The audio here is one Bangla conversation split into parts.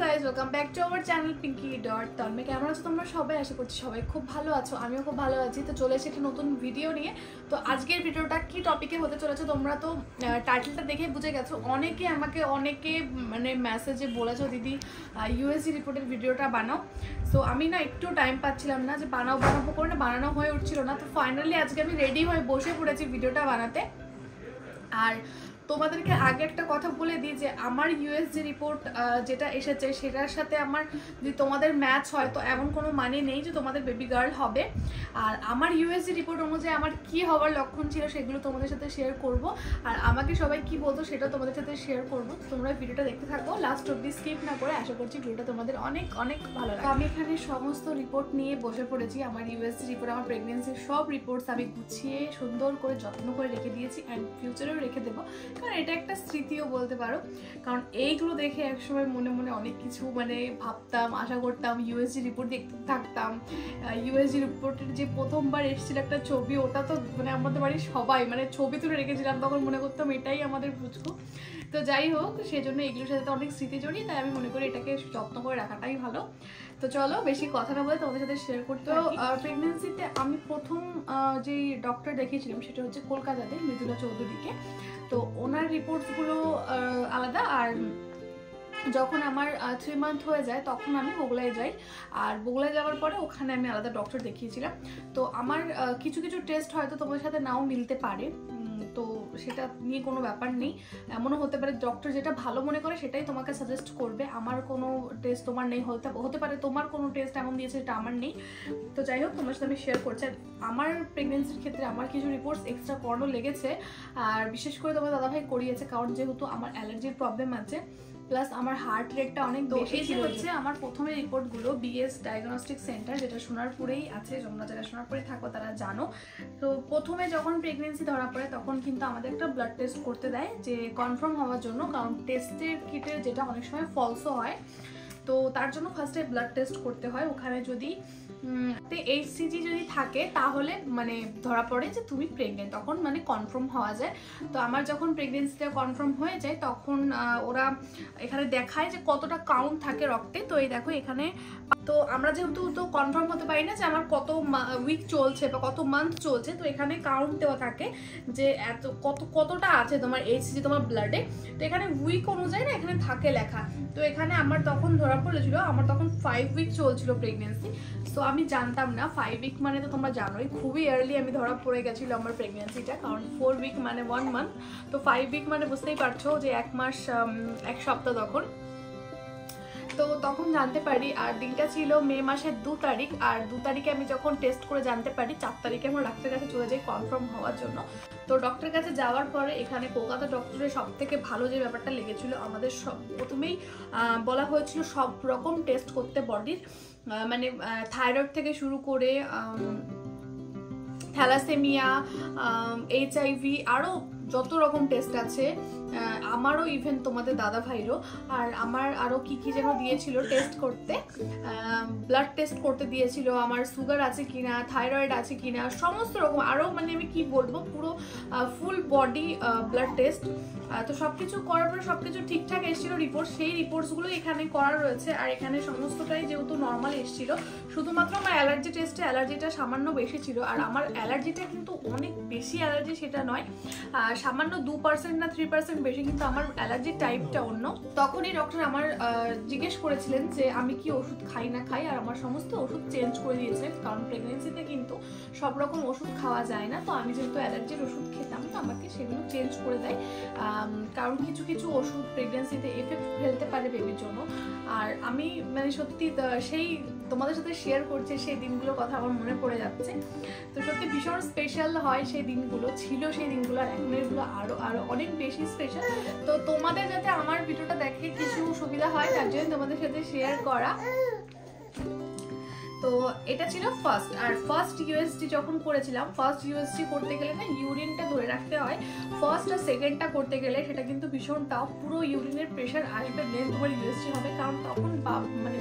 Guys, welcome back to our channel Pinki dot Tanmoy. কেমন আছো তোমরা সবাই? আশা করছি সবাই খুব ভালো আছো, আমিও খুব ভালো আছি। তো চলে এসেছি একটা নতুন ভিডিও নিয়ে। তো আজকের ভিডিওটা কি টপিকে হতে চলেছে তোমরা তো টাইটেলটা দেখে বুঝে গেছো। অনেকে মানে মেসেজে বলেছো দিদি ইউএসজি রিপোর্টের ভিডিওটা বানাও। সো আমি না একটু টাইম পাচ্ছিলাম না, যে বানাবো করে না, বানানো হয়ে উঠছিল না। তো ফাইনালি আজকে আমি রেডি হয়ে বসে পড়েছি ভিডিওটা বানাতে। আর তোমাদেরকে আগে একটা কথা বলে দিই যে আমার ইউএসজি রিপোর্ট যেটা এসেছে সেটার সাথে আমার যদি তোমাদের ম্যাচ হয় তো এমন কোনো মানে নেই যে তোমাদের বেবি গার্ল হবে। আর আমার ইউএসজি রিপোর্ট অনুযায়ী আমার কি হওয়ার লক্ষণ ছিল সেগুলো তোমাদের সাথে শেয়ার করব। আর আমাকে সবাই কি বলতো সেটা তোমাদের সাথে শেয়ার করবো। তোমরা ভিডিওটা দেখতে থাকো লাস্ট অব্দি, স্কিপ না করে। আশা করছি ভিডিওটা তোমাদের অনেক অনেক ভালো লাগে। আমি এখানে সমস্ত রিপোর্ট নিয়ে বসে পড়েছি। আমার ইউএসজি রিপোর্ট, আমার প্রেগনেন্সির সব রিপোর্টস আমি গুছিয়ে সুন্দর করে যত্ন করে রেখে দিয়েছি, অ্যান্ড ফিউচারেও রেখে দেবো, কারণ এটা একটা স্মৃতিও বলতে পারো। কারণ এইগুলো দেখে একসময় মনে মনে অনেক কিছু মানে ভাবতাম, আশা করতাম, ইউএসজি রিপোর্ট দেখতে থাকতাম। ইউএসজি রিপোর্টের যে প্রথমবার এসেছিল একটা ছবি, ওটা তো মানে আমাদের বাড়ির সবাই মানে ছবি তুলে রেখেছিলাম, তখন মনে করতাম এটাই আমাদের পুচকু। তো যাই হোক, সেই জন্য এগুলোর সাথে তো অনেক স্মৃতি জড়িয়ে, তাই আমি মনে করি এটাকে যত্ন করে রাখাটাই ভালো। তো চলো বেশি কথা না বলে তোমাদের সাথে শেয়ার করতে। প্রেগনেন্সিতে আমি প্রথম যে ডক্টর দেখিয়েছিলাম সেটা হচ্ছে কলকাতাতে, মৃদুলা চৌধুরীকে। তো ওনার রিপোর্টসগুলো আলাদা। আর যখন আমার 3 মান্থ হয়ে যায় তখন আমি বগুলায় যাই। আর বগুলায় যাওয়ার পরে ওখানে আমি আলাদা ডক্টর দেখিয়েছিলাম। তো আমার কিছু কিছু টেস্ট হয়তো তোমাদের সাথে নাও মিলতে পারে, তো সেটা নিয়ে কোনো ব্যাপার নেই। এমনও হতে পারে ডক্টর যেটা ভালো মনে করে সেটাই তোমাকে সাজেস্ট করবে। আমার কোনো টেস্ট তোমার নেই, হতে পারে তোমার কোনো টেস্ট এমন দিয়েছে যেটা আমার নেই। তো যাই হোক, তোমার সাথে আমি শেয়ার করছি। আর আমার প্রেগনেন্সির ক্ষেত্রে আমার কিছু রিপোর্টস এক্সট্রা করানো লেগেছে, আর বিশেষ করে তোমার দাদাভাই করিয়েছে, কারণ যেহেতু আমার অ্যালার্জির প্রবলেম আছে, প্লাস আমার হার্ট রেটটা অনেক বেশি ছিল। হচ্ছে আমার প্রথমে রিপোর্টগুলো বিএস ডায়াগনস্টিক সেন্টার, যেটা সোনারপুরেই আছে। তোমরা যারা সোনারপুরে থাকো তারা জানো। তো প্রথমে যখন প্রেগনেন্সি ধরা পড়ে তখন কিন্তু আমাদের একটা ব্লাড টেস্ট করতে দেয়, যে কনফার্ম হওয়ার জন্য, কারণ টেস্টের কিটের যেটা অনেক সময় ফলসও হয়। তো তার জন্য ফার্স্টে ব্লাড টেস্ট করতে হয়। ওখানে যদি এইচসিজি যদি থাকে তাহলে মানে ধরা পড়ে যে তুমি প্রেগনেন্ট, তখন মানে কনফার্ম হওয়া যায়। তো আমার যখন প্রেগনেন্সিটা কনফার্ম হয়ে যায় তখন ওরা এখানে দেখায় যে কতটা কাউন্ট থাকে রক্তে। তো এই দেখো এখানে, তো আমরা যেহেতু তো কনফার্ম হতে পারি না যে আমার কত উইক চলছে বা কত মান্থ চলছে, তো এখানে কাউন্ট দেওয়া থাকে যে এত কতটা আছে তোমার এইচসিজি তোমার ব্লাডে। তো এখানে উইক অনুযায়ী না এখানে থাকে লেখা। তো এখানে আমার তখন ধরা পড়েছিল, আমার তখন 5 উইক চলছিল প্রেগনেন্সি। তো আমি জানতাম না 5 উইক মানে, তো তোমরা জানোই খুবই আর্লি আমি ধরা পড়ে গেছিলো আমার প্রেগনেন্সিটা, কারণ 4 উইক মানে 1 মান্থ। তো 5 উইক মানে বুঝতেই পারছো যে 1 মাস 1 সপ্তাহ তখন। তো তখন জানতে পারি, আর দিনটা ছিল মে মাসের 2 তারিখ। আর 2 তারিখে আমি যখন টেস্ট করে জানতে পারি, 4 তারিখে আমার ডাক্তারের কাছে চলে যাই কনফার্ম হওয়ার জন্য। তো ডক্টরের কাছে যাওয়ার পরে এখানে কলকাতা ডক্টরের সব থেকে ভালো যে ব্যাপারটা লেগেছিল, আমাদের সব প্রথমেই বলা হয়েছিল সব রকম টেস্ট করতে বডির, মানে থাইরয়েড থেকে শুরু করে থ্যালাসেমিয়া, এইচআইভি, আরও যত রকম টেস্ট আছে, আমারও ইভেন তোমাদের দাদা ভাইরও। আর আমার আরও কি কি যেন দিয়েছিল টেস্ট করতে, ব্লাড টেস্ট করতে দিয়েছিল, আমার সুগার আছে কিনা, থাইরয়েড আছে কিনা, সমস্ত রকম আরও মানে আমি কি বলবো, পুরো ফুল বডি ব্লাড টেস্ট। তো সব কিছু করার পরে সব কিছু ঠিকঠাক এসেছিলো রিপোর্ট, সেই রিপোর্টসগুলো এখানে করা রয়েছে। আর এখানে সমস্তটাই যেহেতু নর্মাল এসেছিলো, শুধুমাত্র আমার অ্যালার্জি টেস্টে অ্যালার্জিটা সামান্য বেশি ছিল। আর আমার অ্যালার্জিটা কিন্তু অনেক বেশি অ্যালার্জি সেটা নয়, সামান্য 2% না 3% বেশি, কিন্তু আমার অ্যালার্জির টাইপটা অন্য। তখনই ডক্টর আমার জিজ্ঞেস করেছিলেন যে আমি কি ওষুধ খাই না খাই, আর আমার সমস্ত ওষুধ চেঞ্জ করে দিয়েছিলেন, কারণ প্রেগনেন্সিতে কিন্তু সব রকম ওষুধ খাওয়া যায় না। তো আমি যেহেতু অ্যালার্জির ওষুধ খেতাম, তো আমাকে সেগুলো চেঞ্জ করে দেয়, কারণ কিছু কিছু ওষুধ প্রেগনেন্সিতে এফেক্ট ফেলতে পারে বেবির জন্য। আর আমি মানে সত্যি সেই তোমাদের সাথে শেয়ার করছি সেই দিনগুলোর কথা আমার মনে পড়ে যাচ্ছে। তো সত্যি ভীষণ স্পেশাল হয় সেই দিনগুলো, ছিল সেই দিনগুলো, আর এখন এগুলো আরও আরও অনেক বেশি স্পেশাল। তো তোমাদের যাতে আমার ভিডিওটা দেখে কিছু সুবিধা হয় তার জন্য তোমাদের সাথে শেয়ার করা। তো এটা ছিল ফার্স্ট। আর ফার্স্ট ইউএসজি যখন করেছিলাম, ফার্স্ট ইউএসজি করতে গেলে না ইউরিনটা ধরে রাখতে হয়। ফার্স্ট আর সেকেন্ডটা করতে গেলে সেটা কিন্তু ভীষণ টাফ, পুরো ইউরিনের প্রেশার আসবে দেন তোমার ইউএসজি হবে, কারণ তখন মানে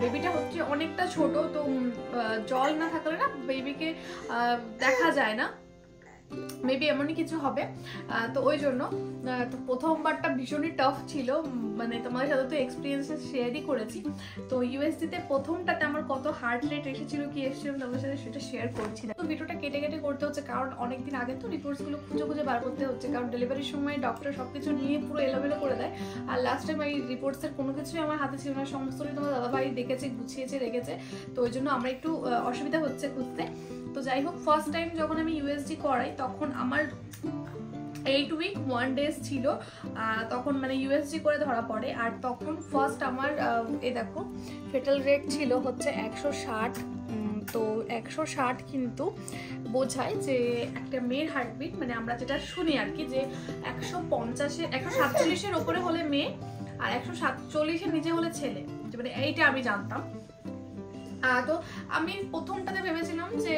বেবিটা হচ্ছে অনেকটা ছোট। তো জল না থাকলে না বেবিকে দেখা যায় না। মেবি এমনই কিছু হবে। তো ওই জন্য তো প্রথমবারটা ভীষণই টাফ ছিল, মানে তোমাদের সাথে তো এক্সপিরিয়েন্সেস শেয়ারই করেছি। তো ইউএসজিতে প্রথমটাতে আমার কত হার্ট রেট এসেছিল কি এসেছিল তোমাদের সাথে সেটা শেয়ার করছি না। তো ভিডিওটা কেটে কেটে করতে হচ্ছে কারণ অনেকদিন আগে তো রিপোর্টসগুলো খুঁজে খুঁজে বার করতে হচ্ছে, কারণ ডেলিভারির সময় ডক্টর সবকিছু নিয়ে পুরো এলোমেলো করে দেয়। আর লাস্ট টাইম এই রিপোর্টসের কোনো কিছুই আমার হাতে ছিল না, সমস্তই তোমার দাদাভাই দেখেছে, গুছিয়েছে রেখেছে। তো ওই জন্য আমরা একটু অসুবিধা হচ্ছে খুঁজতে। তো যাই হোক, ফার্স্ট টাইম যখন আমি ইউএসজি করাই তখন আমার 8 উইক 1 ডেজ ছিল, তখন মানে ইউএসজি করে ধরা পড়ে। আর তখন ফার্স্ট আমার এই দেখো ফেটাল রেট ছিল হচ্ছে 160। তো 160 কিন্তু বোঝায় যে একটা মেয়ের হার্টবিট, মানে আমরা যেটা শুনি আর কি, যে 147-এর ওপরে হলে মেয়ে আর 147-এর নিচে হলে ছেলে, মানে এইটা আমি জানতাম। তো আমি প্রথমটাতে ভেবেছিলাম যে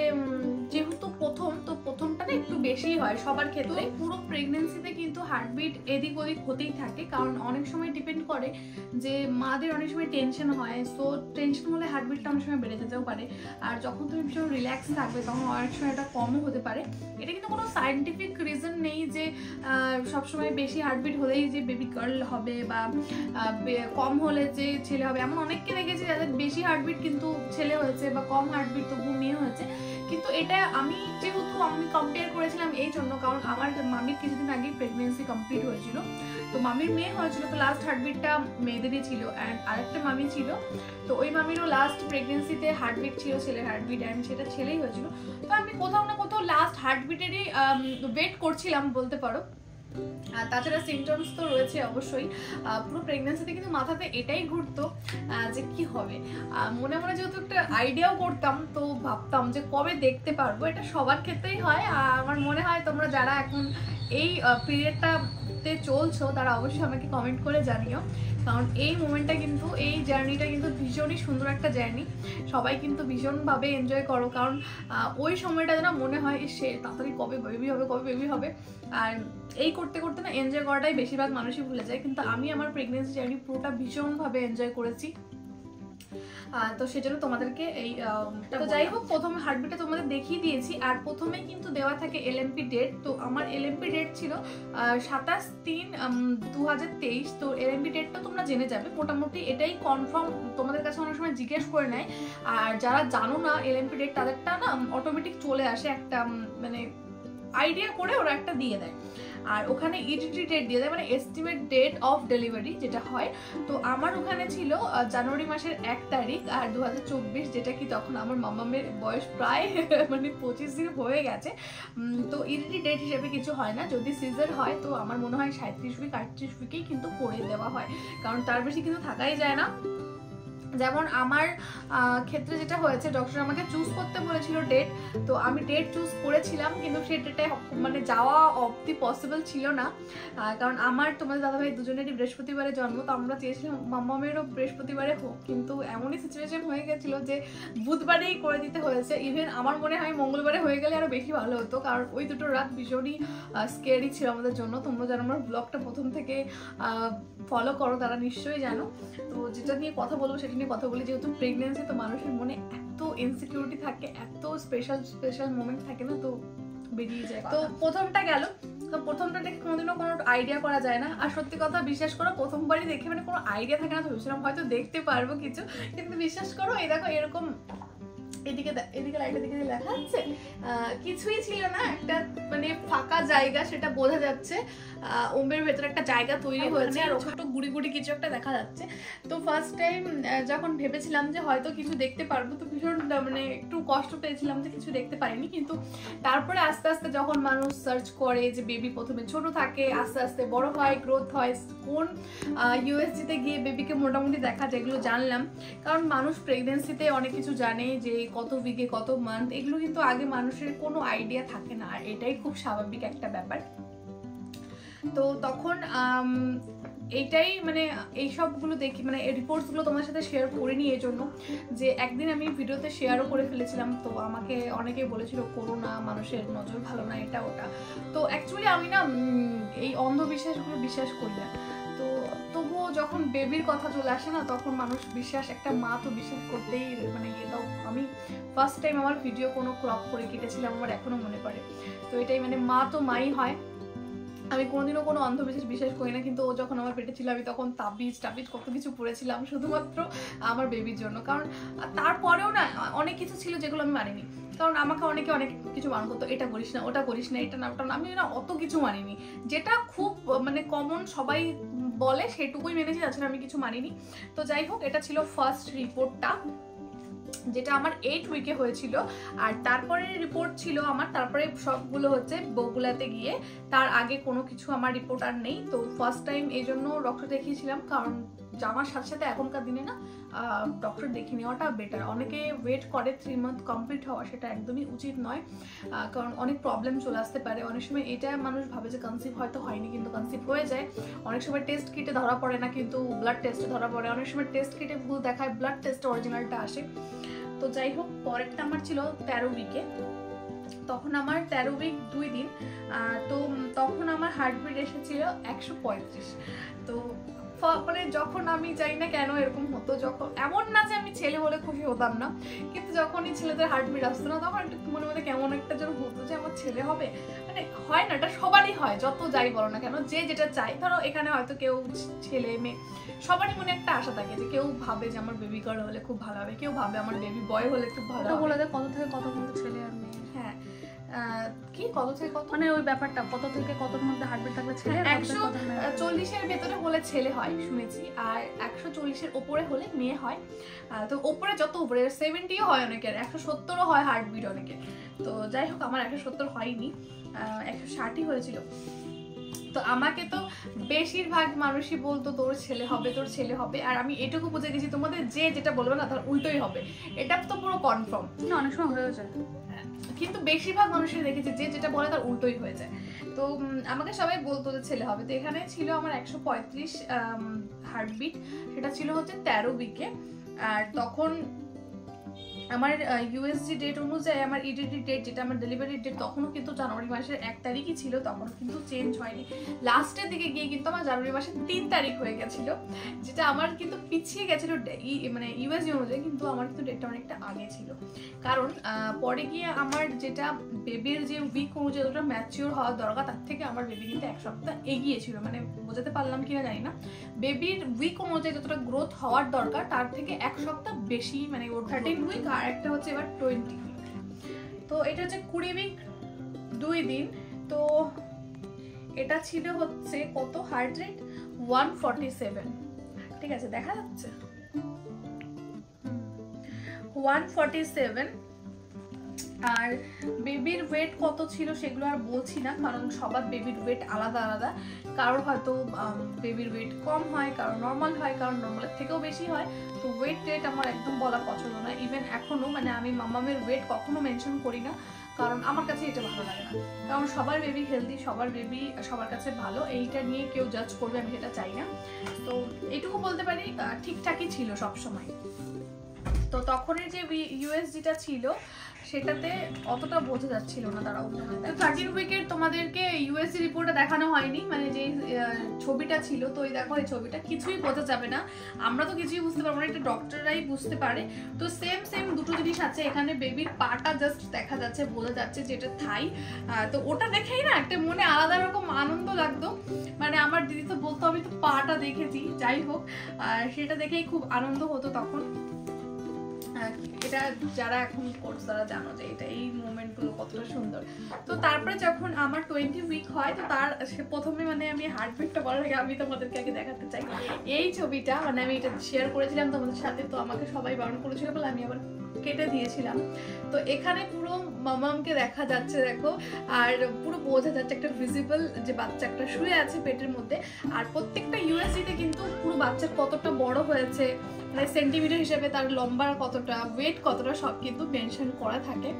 যেহেতু প্রথম, তো প্রথমটাতে একটু বেশিই হয় সবার ক্ষেত্রে। পুরো প্রেগনেন্সিতে কিন্তু হার্টবিট এদিক ওদিক হতেই থাকে, কারণ অনেক সময় ডিপেন্ড করে যে মাদের অনেক সময় টেনশন হয়, সো টেনশন হলে হার্টবিটটা অনেক সময় বেড়ে যেতেও পারে। আর যখন তুমি ভীষণ রিল্যাক্স থাকবে তখন অনেক সময় এটা কমও হতে পারে। এটা কিন্তু কোনো সায়েন্টিফিক রিজন নেই যে সবসময় বেশি হার্টবিট হলেই যে বেবি গার্ল হবে বা কম হলে যে ছেলে হবে। এমন অনেককে দেখেছি যাদের বেশি হার্টবিট কিন্তু ছেলে হয়েছে, বা কম হার্টবিট তবু মেয়ে হয়েছে। কিন্তু এটা আমি যেহেতু আমি কম্পেয়ার করেছিলাম এই জন্য, কারণ আমার মামির কিছুদিন আগে প্রেগনেন্সি কমপ্লিট হয়েছিল, তো মামির মেয়ে হয়েছিল, তো লাস্ট হার্টবিটটা মেয়েদেরই ছিল। অ্যান্ড আরেকটা মামি ছিল, তো ওই মামিরও লাস্ট প্রেগনেন্সিতে হার্টবিট ছিল ছেলের হার্টবিট, অ্যান্ড সেটা ছেলেই হয়েছিল। তো আমি কোথাও না কোথাও লাস্ট হার্টবিটেরই ওয়েট করছিলাম বলতে পারো। আর তাছাড়া সিমটমস তো রয়েছে অবশ্যই। পুরো প্রেগনেন্সিতে কিন্তু মাথাতে এটাই ঘুরতো যে কি হবে। মনে মনে যেহেতু একটা আইডিয়াও করতাম, তো ভাবতাম যে কবে দেখতে পারবো। এটা সবার ক্ষেত্রেই হয়। আমার মনে হয় তোমরা যারা এখন এই পিরিয়ডটাতে চলছো তারা অবশ্যই আমাকে কমেন্ট করে জানিও, কারণ এই মোমেন্টটা কিন্তু, এই জার্নিটা কিন্তু ভীষণই সুন্দর একটা জার্নি। সবাই কিন্তু ভীষণভাবে এনজয় করো, কারণ ওই সময়টা যেন মনে হয় সে তাড়াতাড়ি কবে বেবি হবে, কবে বেবি হবে। আর এই করতে করতে না এনজয় করাটাই বেশিরভাগ মানুষই ভুলে যায়, কিন্তু আমি আমার প্রেগনেন্সি জার্নি পুরোটা ভীষণভাবে এনজয় করেছি। তো সেজন্য তোমাদেরকে এই তো যাই হোক, প্রথমে হার্টবিটটা তোমাদের দেখিয়ে দিয়েছি। আর প্রথমে কিন্তু দেওয়া থাকে এলএমপি ডেট। তো আমার এলএমপি ডেট ছিল 27/3/2023। তো এলএমপি ডেটটা তোমরা জেনে যাবে মোটামুটি, এটাই কনফার্ম। তোমাদের কাছে অনেক সময় জিজ্ঞেস করে নেয়, আর যারা জানো না এলএমপি ডেট তাদেরটা না অটোমেটিক চলে আসে একটা, মানে আইডিয়া করে ওরা একটা দিয়ে দেয়। আর ওখানে ইডিটি ডেট দিয়ে দেয়, মানে এস্টিমেট ডেট অফ ডেলিভারি যেটা হয়। তো আমার ওখানে ছিল জানুয়ারি মাসের 1 তারিখ আর 2024, যেটা কি তখন আমার মামামের বয়স প্রায় মানে 25 দিন হয়ে গেছে। তো ইডিটি ডেট হিসেবে কিছু হয় না। যদি সিজার হয় তো আমার মনে হয় 37 উইক 38 উইকেই কিন্তু করে দেওয়া হয়, কারণ তার বেশি কিন্তু থাকাই যায় না। যেমন আমার ক্ষেত্রে যেটা হয়েছে, ডক্টর আমাকে চুজ করতে বলেছিল ডেট, তো আমি ডেট চুজ করেছিলাম, কিন্তু সেই ডেটে মানে যাওয়া অবধি পসিবল ছিল না, কারণ আমার তোমাদের দাদাভাই দুজনেরই বৃহস্পতিবারে জন্ম। তো আমরা চেয়েছিলাম মাম্মামেরও বৃহস্পতিবারে হোক, কিন্তু এমনই সিচুয়েশন হয়ে গেছিলো যে বুধবারেই করে দিতে হয়েছে। ইভেন আমার মনে হয় মঙ্গলবারে হয়ে গেলে আরও বেশি ভালো হতো, কারণ ওই দুটো রাত ভীষণই স্কেয়ারি ছিল আমাদের জন্য। তোমরা যারা আমার ব্লগটা প্রথম থেকে ফলো করো তারা নিশ্চয়ই জানো। তো যেটা নিয়ে কথা বলবো সেটা নিয়ে কথা বলি, যেহেতু প্রেগনেন্সি, তো মানুষের মনে এত ইনসিকিউরিটি থাকে, এত স্পেশাল মোমেন্ট থাকে না, তো বেরিয়ে যায়। তো প্রথমটা গেল, তো প্রথমটা দেখে কোনোদিনও কোনো আইডিয়া করা যায় না। আর সত্যি কথা বিশ্বাস করো, প্রথমবারই দেখে মানে কোনো আইডিয়া থাকে না, তো ভেবেছিলাম হয়তো দেখতে পারবো কিছু, কিন্তু বিশ্বাস করো এই দেখো এরকম এদিকে লাইটের দিকে লেখা আছে, কিছুই ছিল না, একটা মানে ফাঁকা জায়গা, সেটা বোঝা যাচ্ছে। ওমের ভেতরে একটা জায়গা তৈরি হয়েছে, আর ছোট গুড়ি গুড়ি কিছু একটা দেখা যাচ্ছে। তো ফার্স্ট টাইম যখন ভেবেছিলাম যে হয়তো কিছু দেখতে পারবো, তো ভীষণ মানে একটু কষ্ট পেয়েছিলাম যে কিছু দেখতে পারিনি। কিন্তু তারপরে আস্তে আস্তে যখন মানুষ সার্চ করে যে বেবি প্রথমে ছোট থাকে, আস্তে আস্তে বড় হয়, গ্রোথ হয়, কোন ইউএসজিতে গিয়ে বেবিকে মোটামুটি দেখা যায়, এগুলো জানলাম। কারণ মানুষ প্রেগনেন্সিতে অনেক কিছু জানে, যে কত উইকে কত মান্থ, এগুলো কিন্তু আগে মানুষের কোনো আইডিয়া থাকে না, আর এটাই খুব স্বাভাবিক একটা ব্যাপার। তো তখন এইটাই মানে এইসবগুলো দেখি, মানে এই রিপোর্টসগুলো তোমার সাথে শেয়ার করিনি এই জন্য যে একদিন আমি ভিডিওতে শেয়ারও করে ফেলেছিলাম। তো আমাকে অনেকেই বলেছিল করো না, মানুষের নজর ভালো না, এটা ওটা। তো অ্যাকচুয়ালি আমি না এই অন্ধবিশ্বাসগুলো বিশ্বাস করি না। তো তবুও যখন বেবির কথা চলে আসে না তখন মানুষ বিশ্বাস, একটা মা তো বিশ্বাস করতেই মানে দাও। আমি ফার্স্ট টাইম আমার ভিডিও কোনো ক্রপ করে কেটেছিলাম, আমার এখনো মনে পড়ে। তো এটাই মানে মা তো মাই হয়। আমি কোনোদিনও কোনো অন্ধবিশ্বাস বিশ্বাস করি না, কিন্তু ও যখন আমার পেটে ছিল আমি তখন তাবিজ কত কিছু পড়েছিলাম শুধুমাত্র আমার বেবির জন্য। কারণ তারপরেও না অনেক কিছু ছিল যেগুলো আমি মানিনি, কারণ আমাকে অনেকে অনেক কিছু বারণ করতো, এটা করিস না, ওটা করিস না, এটা না ওটা না। আমি না অত কিছু মানিনি, যেটা খুব মানে কমন সবাই বলে সেটুকুই মেনেছি, তাছাড়া আমি কিছু মানিনি। তো যাই হোক, এটা ছিল ফার্স্ট রিপোর্টটা, যেটা আমার 8 উইকে হয়েছিল। আর তারপরে রিপোর্ট ছিল আমার, তারপরে সবগুলো হচ্ছে বগুলাতে গিয়ে। তার আগে কোনো কিছু আমার রিপোর্ট আর নেই। তো ফার্স্ট টাইম এই জন্য ডক্টর দেখিয়েছিলাম, কারণ জামার সাথে সাথে এখনকার দিনে না ডক্টর দেখিয়ে নেওয়াটা বেটার। অনেকে ওয়েট করে 3 মান্থ কমপ্লিট হওয়া, সেটা একদমই উচিত নয়, কারণ অনেক প্রবলেম চলে আসতে পারে। অনেক সময় এটা মানুষ ভাবে যে কনসিভ হয়তো হয়নি, কিন্তু কনসিভ হয়ে যায়। অনেক সময় টেস্ট কিটে ধরা পড়ে না, কিন্তু ব্লাড টেস্টে ধরা পড়ে। অনেক সময় টেস্ট কিটে ভুল দেখায়, ব্লাড টেস্টে অরিজিনালটা আসে। তো যাই হোক, পরেরটা আমার ছিল 13 উইকে। তখন আমার 13 উইক 2 দিন। তো তখন আমার হার্টবিট এসেছিল 135। তো মানে যখন আমি জানি না কেন এরকম হতো, যখন এমন না যে আমি ছেলে বলে খুশি হতাম না, কিন্তু যখনই ছেলেদের হার্টবিট আসতো না তখন একটু মনে মধ্যে কেমন একটা যেন হতো যে আমার ছেলে হবে। মানে হয় না, এটা সবারই হয়, যত যাই বলো না কেন, যে যেটা চাই। ধরো এখানে হয়তো কেউ ছেলে মেয়ে সবারই মনে একটা আশা থাকে, যে কেউ ভাবে যে আমার বেবি গার্ল হলে খুব ভালো হবে, কেউ ভাবে আমার বেবি বয় হলে খুব ভালো হবে। বলে দেয় কত থেকে কত পর্যন্ত ছেলে আর মেয়ে? হ্যাঁ, কি কত থেকে কত মানে ওই ব্যাপারটা কত থেকে কতর মধ্যে হার্টবিট থাকলে ছেলে? 140-এর ভেতরে হলে ছেলে হয় শুনেছি, আর 140-এর ওপরে হলে মেয়ে হয়। তো ওপরে যত উপরে 70ও হয় অনেকের, 170ও হয় হার্টবিট অনেকের। তো যাই হোক, আমার 170 হয়নি, 160ই হয়েছিল। তো আমাকে তো বেশিরভাগ মানুষই বলতো তোর ছেলে হবে, তোর ছেলে হবে। আর আমি এটুকু বুঝে গেছি, তোমাদের যে যেটা বলবে না তার উল্টোই হবে, এটা তো পুরো কনফার্ম। অনেক সময় হয়ে যায়, কিন্তু বেশিরভাগ মানুষের দেখেছি যে যেটা বলে তার উল্টোই হয়ে যায়। তো আমাকে সবাই বলতো যে ছেলে হবে। তো এখানে ছিল আমার 135 হার্টবিট, সেটা ছিল হচ্ছে 13 উইকে। আর তখন আমার ইউএসজি ডেট অনুযায়ী আমার ইডিডি ডেট, যেটা আমার ডেলিভারি ডেট, তখনও কিন্তু জানুয়ারি মাসের 1 তারিখই ছিল, তখনও কিন্তু চেঞ্জ হয়নি। লাস্টের দিকে গিয়ে কিন্তু আমার জানুয়ারি মাসের 3 তারিখ হয়ে গেছিল, যেটা আমার কিন্তু পিছিয়ে গেছিল মানে ইউএসজি অনুযায়ী, কিন্তু আমার কিন্তু ডেটটা অনেকটা আগে ছিল। কারণ পরে গিয়ে আমার যেটা বেবির যে উইক অনুযায়ী যতটা ম্যাচিওর হওয়ার দরকার, তার থেকে আমার বেবি কিন্তু 1 সপ্তাহ এগিয়ে ছিল। মানে বোঝাতে পারলাম কিনা জানি না, বেবির উইক অনুযায়ী যতটা গ্রোথ হওয়ার দরকার তার থেকে 1 সপ্তাহ বেশি, মানে ওর 13 উইক আর একটা হচ্ছে এবার 20 উইক। তো এটা হচ্ছে 20 উইক 2 দিন। তো এটা ছিল হচ্ছে কত হার্ট রেট 147, ঠিক আছে দেখা যাচ্ছে 147। আর বেবির ওয়েট কত ছিল সেগুলো আর বলছি না, কারণ সবার বেবির ওয়েট আলাদা আলাদা। কারোর হয়তো বেবির ওয়েট কম হয়, কারোর নর্মাল হয়, কারোর নর্মালের থেকেও বেশি হয়। তো ওয়েট রেট আমার একদম বলা পছন্দ না। ইভেন এখনও মানে আমি মামামের ওয়েট কখনো মেনশন করি না, কারণ আমার কাছে এটা ভালো লাগে না। কারণ সবার বেবি হেলদি, সবার বেবি সবার কাছে ভালো, এইটা নিয়ে কেউ জাজ করবে আমি সেটা চাই না। তো এইটুকু বলতে পারি ঠিকঠাকই ছিল সব সময়। তো তখনের যে ইউএসজিটা ছিল সেটাতে অতটা বোঝা যাচ্ছিল না। তারাও 13 উইকের তোমাদেরকে ইউএসজি রিপোর্টটা দেখানো হয়নি, মানে যে ছবিটা ছিল। তো এই দেখো, এই ছবিটা কিছুই বোঝা যাবে না, আমরা তো কিছুই বুঝতে পারবো না, এটা ডক্টররাই বুঝতে পারে। তো সেম দুটো জিনিস আছে এখানে, বেবির পাটা জাস্ট দেখা যাচ্ছে, বোঝা যাচ্ছে যেটা থাই। তো ওটা দেখেই না একটা মনে আলাদা রকম আনন্দ লাগতো। মানে আমার দিদি তো বলতো আমি তো পাটা দেখেছি, যাই হোক সেটা দেখেই খুব আনন্দ হতো তখন। এটা যারা এখন কোর্স তারা জানো যে এটা এই মোমেন্টগুলো কতটা সুন্দর। তো তারপরে যখন আমার 20 উইক হয়, তো তার প্রথমে মানে আমি হার্টবিটটা বলার আগে আমি তোমাদেরকে আগে দেখাতে চাই এই ছবিটা। মানে আমি এটা শেয়ার করেছিলাম তোমাদের সাথে, তো আমাকে সবাই বারণ করেছিল বলে আমি আবার কেটে দিয়েছিলাম। তো এখানে পুরো মামামকে দেখা যাচ্ছে দেখো, আর পুরো বোঝা যাচ্ছে একটা ভিজিবল যে বাচ্চা একটা শুয়ে আছে পেটের মধ্যে। আর প্রত্যেকটা ইউএসজিতে কিন্তু পুরো বাচ্চার কতটা বড় হয়েছে, মানে সেন্টিমিটার হিসেবে তার লম্বা কতটা, ওয়েট কতটা, সব কিন্তু মেনশন করা থাকে।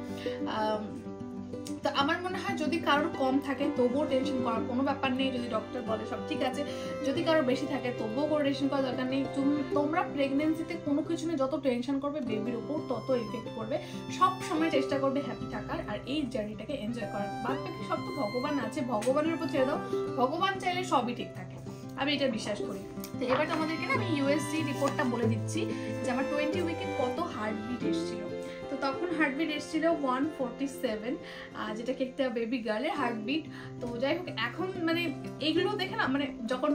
তো আমার মনে হয় যদি কারোর কম থাকে তবুও টেনশন করার কোনো ব্যাপার নেই, যদি ডক্টর বলে সব ঠিক আছে। যদি কারোর বেশি থাকে তবুও কোনো টেনশন করার দরকার নেই। তোমরা প্রেগনেন্সিতে কোনো কিছু নিয়ে যত টেনশন করবে বেবির উপর তত এফেক্ট করবে। সব সময় চেষ্টা করবে হ্যাপি থাকার আর এই জার্নিটাকে এনজয় করার। বাদ বাকি সব তো ভগবান আছে, ভগবানের উপর ছেড়ে দাও, ভগবান চাইলে সবই ঠিক থাকে, আমি এটা বিশ্বাস করি। তো এবার তোমাদেরকে না আমি ইউএসজি রিপোর্টটা বলে দিচ্ছি যে আমার 20 উইকে কত হার্টবিট এসেছিল। তো তখন হার্টবিট এসেছিল 147, যেটাকে একটা বেবি গার্লের হার্টবিট। তো যাই হোক, এখন মানে এইগুলো দেখে না, মানে যখন